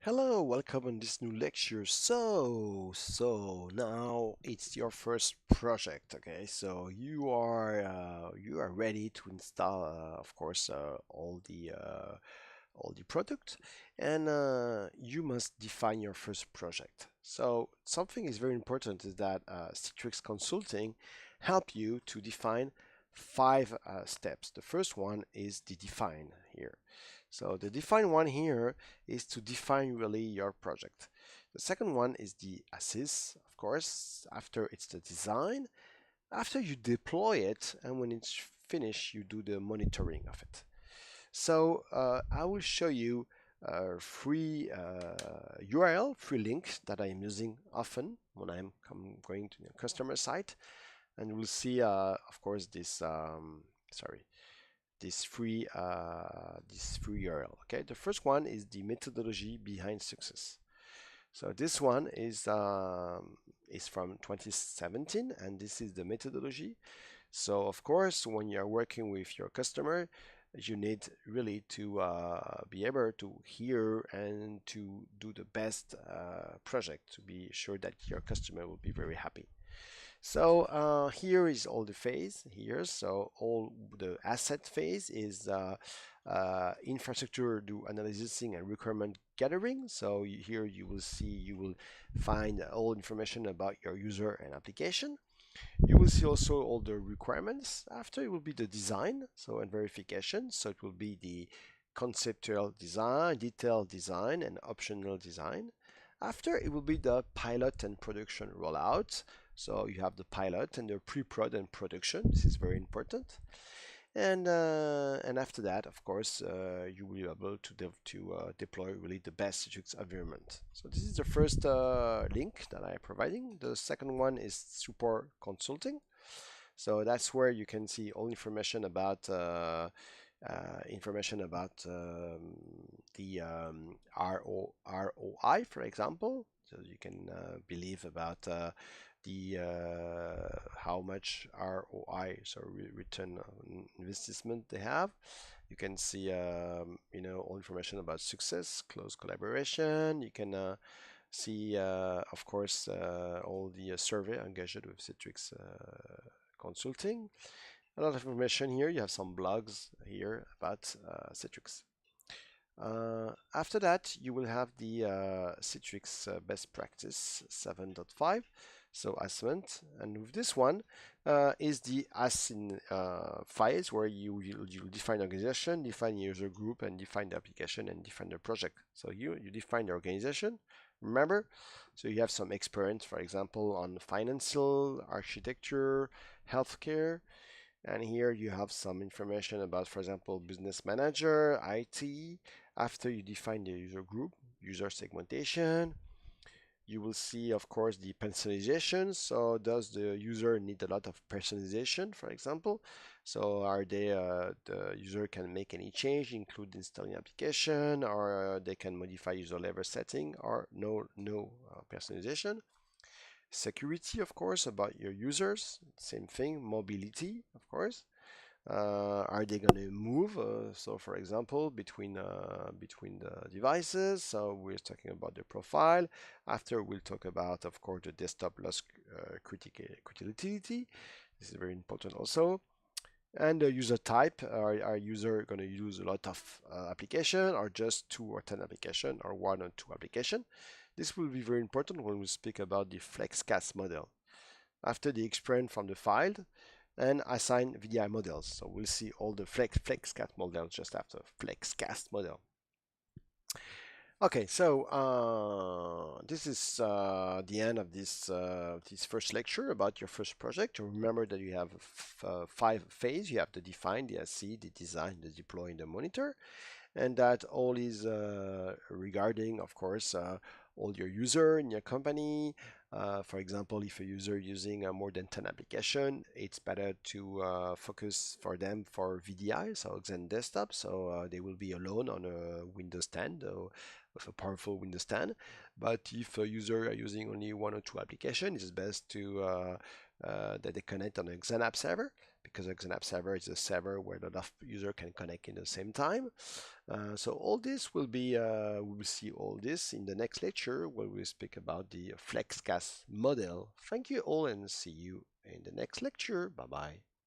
Hello, welcome on this new lecture. So now it's your first project, okay? So you are ready to install, of course, all the product, and you must define your first project. So something is very important is that Citrix Consulting help you to define five steps. The first one is the define here. So the define one here is to define really your project. The second one is the assist, of course. After it's the design. After you deploy it, and when it's finished, you do the monitoring of it. So I will show you free URL, free link that I am using often when I'm going to the customer site, and we'll see, of course, this free URL. Okay, the first one is the methodology behind success. So this one is from 2017, and this is the methodology. So of course, when you're working with your customer, you need really to be able to hear and to do the best project to be sure that your customer will be very happy. So here is all the phase here. So all the asset phase is infrastructure do analyzing and requirement gathering. So here you will find all information about your user and application. You will see also all the requirements. After it will be the design, so and verification. So it will be the conceptual design, detailed design, and optional design. After it will be the pilot and production rollout. So you have the pilot and the pre-prod and production. This is very important. And after that, of course, you will be able to deploy really the best Citrix environment. So this is the first link that I am providing. The second one is support consulting. So that's where you can see all information about the ROI, for example. So you can believe about the how much ROI, so return on investment they have. You can see all information about success, close collaboration. You can see of course all the survey engaged with Citrix Consulting. A lot of information here. You have some blogs here about Citrix. After that, you will have the Citrix Best Practice 7.5, so assessment. And with this one is the assign files where you define organization, define user group, and define the application and define the project. So you define the organization, remember? So you have some experience, for example, on financial, architecture, healthcare, and here you have some information about, for example, business manager, IT. After you define the user group, user segmentation, you will see, of course, the personalization. So does the user need a lot of personalization, for example? So are they the user can make any change, include installing application, or they can modify user level setting, or no personalization. Security, of course, about your users. Same thing. Mobility, of course. Are they going to move? So, for example, between the devices. So we're talking about the profile. After we'll talk about, of course, the desktop loss criticality. This is very important also. And the user type. Are user going to use a lot of application, or just 2 or 10 application, or 1 or 2 application? This will be very important when we speak about the FlexCast model. After the experience from the file, and assign VDI models. So we'll see all the FlexCast models just after FlexCast model. Okay, so this is the end of this first lecture about your first project. Remember that you have 5 phases. You have the define, the assess, the design, the deploy, and the monitor. And that all is regarding, of course, all your user in your company. For example, if a user using more than 10 application, it's better to focus for them for VDI, so Xendesktop, so they will be alone on a Windows 10 with a powerful Windows 10. But if a user are using only 1 or 2 applications, it's best to that they connect on a Xenapp server, because a Xenapp server is a server where a lot of users can connect in the same time. So all this will be, we will see all this in the next lecture where we speak about the FlexCast model. Thank you all and see you in the next lecture. Bye bye.